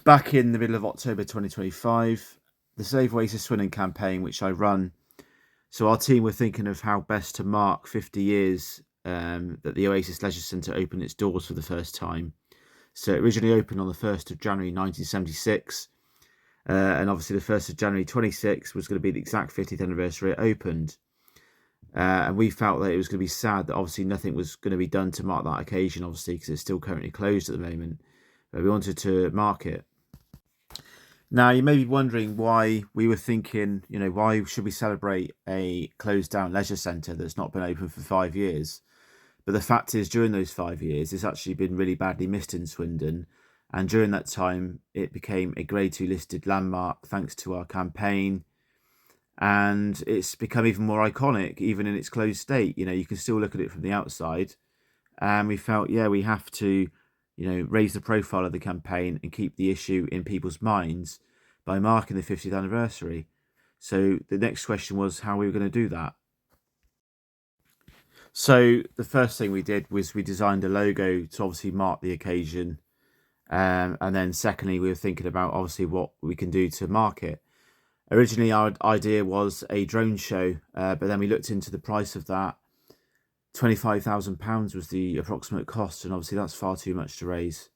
Back in the middle of October 2025, the Save Oasis Swindon campaign, which I run. So our team were thinking of how best to mark 50 years that the Oasis Leisure Centre opened its doors for the first time. So it originally opened on the 1st of January 1976. And obviously the 1st of January 26 was going to be the exact 50th anniversary it opened. And we felt that it was going to be sad that obviously nothing was going to be done to mark that occasion, obviously, because it's still currently closed at the moment. But we wanted to mark it. Now, you may be wondering why we were thinking, why should we celebrate a closed down leisure centre that's not been open for 5 years? But the fact is, during those 5 years, it's actually been really badly missed in Swindon. And during that time, it became a Grade 2 listed landmark thanks to our campaign. And it's become even more iconic, even in its closed state. You can still look at it from the outside. And we felt, we have to raise the profile of the campaign and keep the issue in people's minds by marking the 50th anniversary. So the next question was how we were going to do that. So the first thing we did was we designed a logo to obviously mark the occasion. And then secondly, we were thinking about obviously what we can do to mark it. Originally, our idea was a drone show, but then we looked into the price of that. £25,000 was the approximate cost, and obviously that's far too much to raise.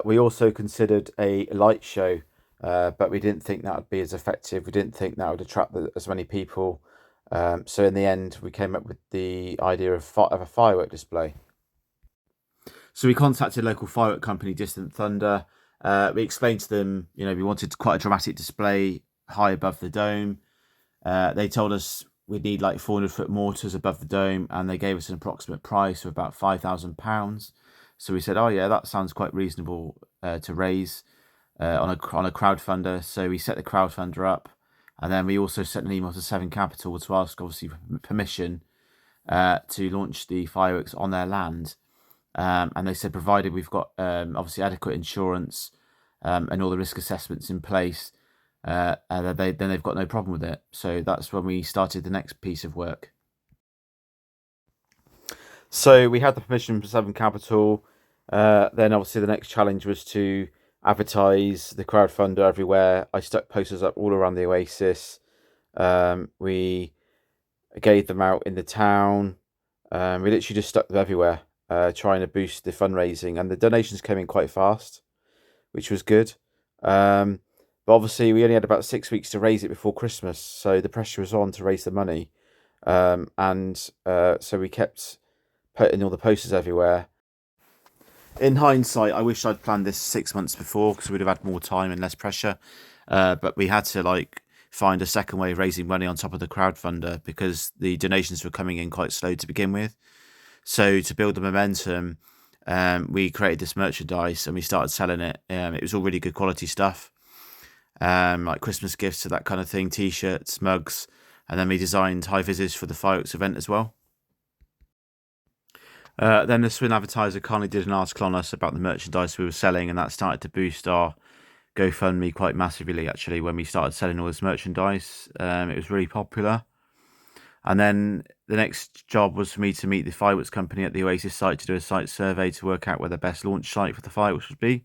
We also considered a light show, but we didn't think that would be as effective. We didn't think that would attract as many people. So in the end, we came up with the idea of a firework display. So we contacted local firework company, Distant Thunder. We explained to them, we wanted quite a dramatic display high above the dome. They told us we'd need like 400-foot mortars above the dome, and they gave us an approximate price of about £5,000. So we said, oh yeah, that sounds quite reasonable to raise on a crowdfunder. So we set the crowdfunder up, and then we also sent an email to Seven Capital to ask, obviously, permission to launch the fireworks on their land. And they said, provided we've got obviously adequate insurance and all the risk assessments in place, then they've got no problem with it. So that's when we started the next piece of work. So we had the permission from Seven Capital. Then obviously the next challenge was to advertise the crowdfunder everywhere. I stuck posters up all around the Oasis. We gave them out in the town. We literally just stuck them everywhere, trying to boost the fundraising, and the donations came in quite fast, which was good. But obviously we only had about 6 weeks to raise it before Christmas, so the pressure was on to raise the money. So we kept putting all the posters everywhere. In hindsight, I wish I'd planned this 6 months before, because we'd have had more time and less pressure. But we had to find a second way of raising money on top of the crowdfunder, because the donations were coming in quite slow to begin with. So to build the momentum, we created this merchandise and we started selling it. It was all really good quality stuff, like Christmas gifts, that kind of thing, t-shirts, mugs, and then we designed high vis for the fireworks event as well. Then the Swin advertiser kindly did an article on us about the merchandise we were selling, and that started to boost our GoFundMe quite massively, actually, when we started selling all this merchandise. It was really popular. And then the next job was for me to meet the fireworks company at the Oasis site to do a site survey to work out where the best launch site for the fireworks would be.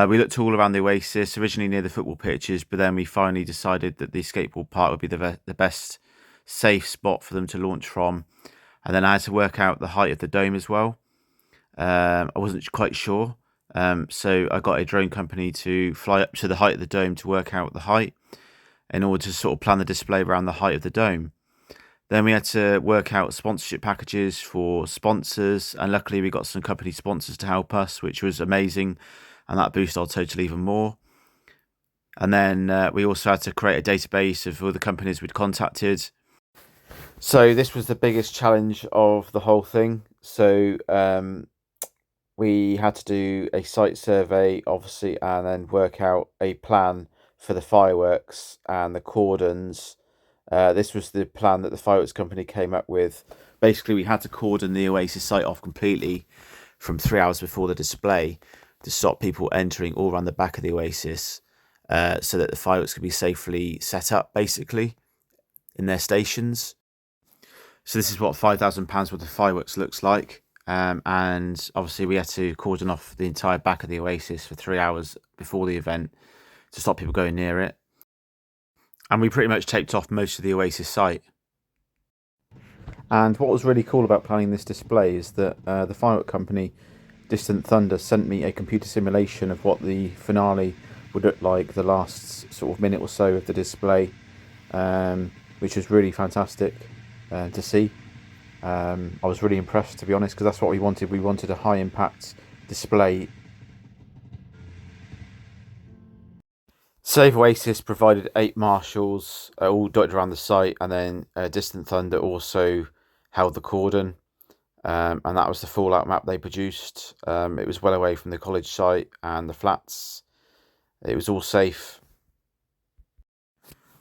We looked all around the Oasis, originally near the football pitches, but then we finally decided that the skateboard park would be the best safe spot for them to launch from. And then I had to work out the height of the dome as well. I wasn't quite sure. So I got a drone company to fly up to the height of the dome to work out the height in order to sort of plan the display around the height of the dome. Then we had to work out sponsorship packages for sponsors, and luckily we got some company sponsors to help us, which was amazing, and that boosted our total even more. And then we also had to create a database of all the companies we'd contacted. So this was the biggest challenge of the whole thing. So we had to do a site survey, obviously, and then work out a plan for the fireworks and the cordons. This was the plan that the fireworks company came up with. Basically, we had to cordon the Oasis site off completely from 3 hours before the display to stop people entering all around the back of the Oasis, so that the fireworks could be safely set up, basically, in their stations. So this is what £5,000 worth of fireworks looks like. and obviously we had to cordon off the entire back of the Oasis for 3 hours before the event to stop people going near it. And we pretty much taped off most of the Oasis site. And what was really cool about planning this display is that the firework company, Distant Thunder, sent me a computer simulation of what the finale would look like, the last sort of minute or so of the display, which was really fantastic to see. I was really impressed, to be honest, because that's what we wanted. We wanted a high impact display. Save Oasis provided 8 marshals, all dotted around the site, and then Distant Thunder also held the cordon, and that was the fallout map they produced. It was well away from the college site and the flats. It was all safe.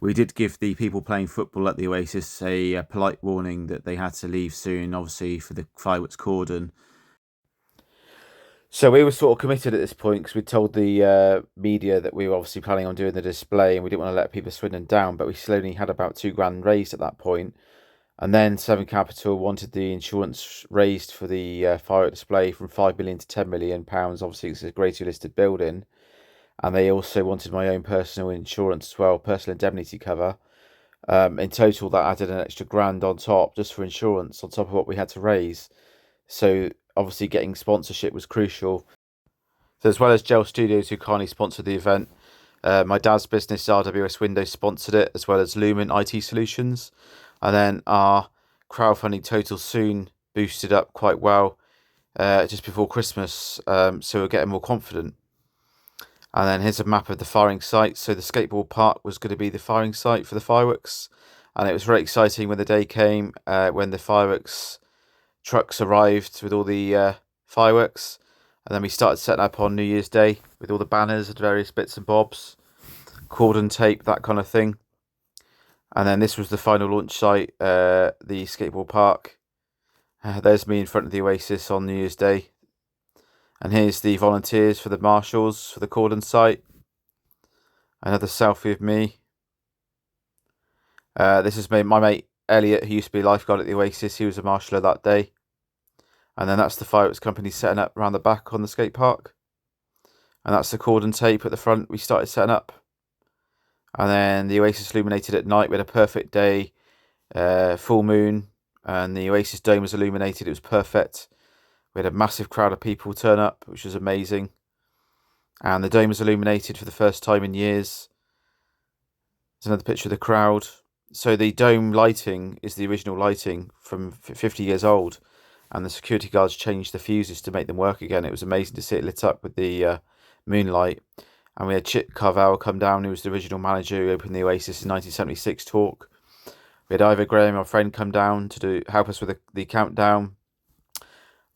We did give the people playing football at the Oasis a polite warning that they had to leave soon, obviously for the fireworks cordon. So we were sort of committed at this point because we told the media that we were obviously planning on doing the display, and we didn't want to let people Swindon down, but we still only had about £2,000 raised at that point. And then Seven Capital wanted the insurance raised for the firework display from £5 million to £10 million. Obviously, it's a grade 2 listed building. And they also wanted my own personal insurance as well, personal indemnity cover. In total, that added an extra £1,000 on top just for insurance on top of what we had to raise. So obviously getting sponsorship was crucial. So as well as Gel Studios, who kindly sponsored the event, my dad's business, RWS Windows, sponsored it, as well as Lumen IT Solutions. And then our crowdfunding total soon boosted up quite well just before Christmas, so we're getting more confident. And then here's a map of the firing site. So the skateboard park was going to be the firing site for the fireworks. And it was very exciting when the day came, when the fireworks trucks arrived with all the fireworks. And then we started setting up on New Year's Day with all the banners and various bits and bobs, cordon tape, that kind of thing. And then this was the final launch site, the skateboard park. There's me in front of the Oasis on New Year's Day. And here's the volunteers for the marshals for the cordon site. Another selfie of me. This is my mate Elliot, who used to be a lifeguard at the Oasis. He was a marshaller that day. And then that's the fireworks company setting up around the back on the skate park. And that's the cordon tape at the front we started setting up. And then the Oasis illuminated at night. We had a perfect day, full moon, and the Oasis dome was illuminated. It was perfect. We had a massive crowd of people turn up, which was amazing. And the dome was illuminated for the first time in years. There's another picture of the crowd. So the dome lighting is the original lighting from 50 years old. And the security guards changed the fuses to make them work again. It was amazing to see it lit up with the moonlight. And we had Chip Carvel come down, who was the original manager who opened the Oasis in 1976 talk. We had Ivor Graham, our friend, come down to help us with the countdown.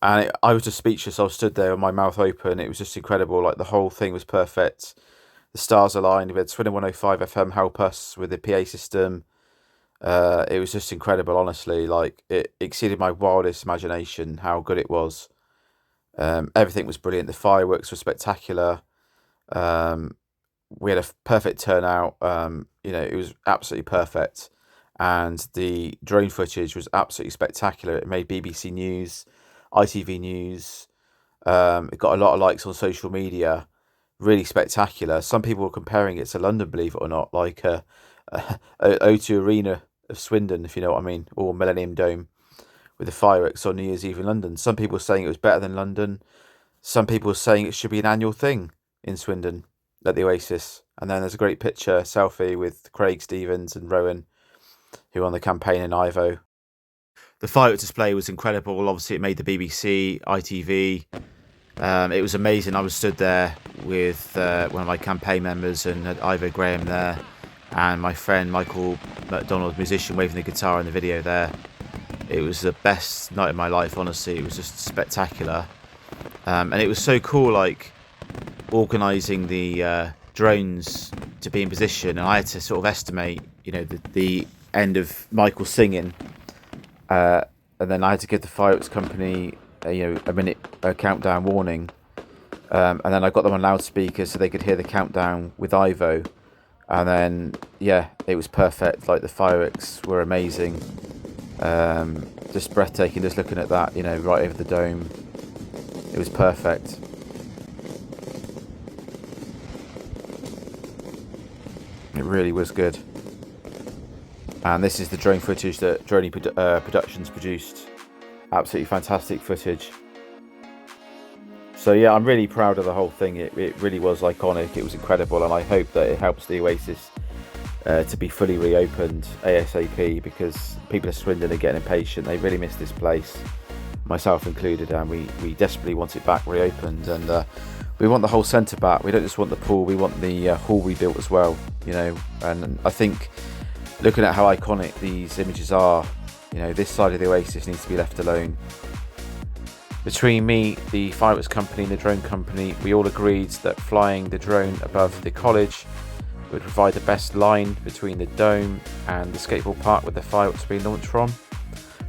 And I was just speechless. I was stood there with my mouth open. It was just incredible. Like, the whole thing was perfect. The stars aligned. We had Swindon 105 FM help us with the PA system. It was just incredible, honestly. Like, it exceeded my wildest imagination how good it was. Everything was brilliant. The fireworks were spectacular. We had a perfect turnout. It was absolutely perfect. And the drone footage was absolutely spectacular. It made BBC News, ITV News. It got a lot of likes on social media. Really spectacular. Some people were comparing it to London, believe it or not, like O2 Arena of Swindon, if you know what I mean, or Millennium Dome with the fireworks on New Year's Eve in London. Some people were saying it was better than London. Some people were saying it should be an annual thing in Swindon at the Oasis. And then there's a great picture, selfie with Craig Stevens and Rowan, who were on the campaign, in Ivo. The fireworks display was incredible. Obviously, it made the BBC, ITV. It was amazing. I was stood there with one of my campaign members and had Ivor Graham there, and my friend Michael McDonald, musician, waving the guitar in the video there. It was the best night of my life, honestly. It was just spectacular. And it was so cool, like, organising the drones to be in position, and I had to sort of estimate, the end of Michael singing, and then I had to give the fireworks company a minute countdown warning, and then I got them on loudspeaker so they could hear the countdown with Ivo, and then it was perfect. Like, the fireworks were amazing. Just breathtaking, just looking at that, you know, right over the dome. It was perfect. It really was good. And this is the drone footage that Droney Productions produced. Absolutely fantastic footage. So yeah, I'm really proud of the whole thing. It really was iconic. It was incredible, and I hope that it helps the Oasis to be fully reopened ASAP, because people of Swindon are getting impatient. They really miss this place, myself included, and we desperately want it back reopened. And we want the whole centre back. We don't just want the pool, we want the hall rebuilt as well, you know. And I think, looking at how iconic these images are, you know, this side of the Oasis needs to be left alone. Between me, the fireworks company and the drone company, we all agreed that flying the drone above the college would provide the best line between the dome and the skateboard park where the fireworks being launched from,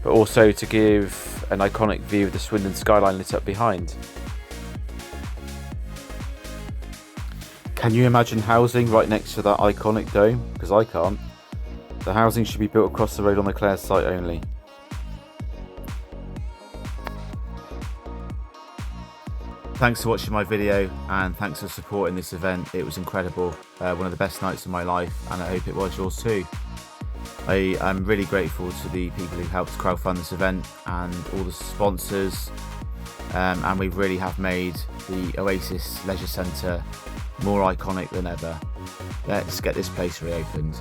but also to give an iconic view of the Swindon skyline lit up behind. Can you imagine housing right next to that iconic dome? Because I can't. The housing should be built across the road on the Clare's site only. Thanks for watching my video, and thanks for supporting this event. It was incredible, one of the best nights of my life, and I hope it was yours too. I am really grateful to the people who helped crowdfund this event and all the sponsors, and we really have made the Oasis Leisure Centre more iconic than ever. Let's get this place reopened.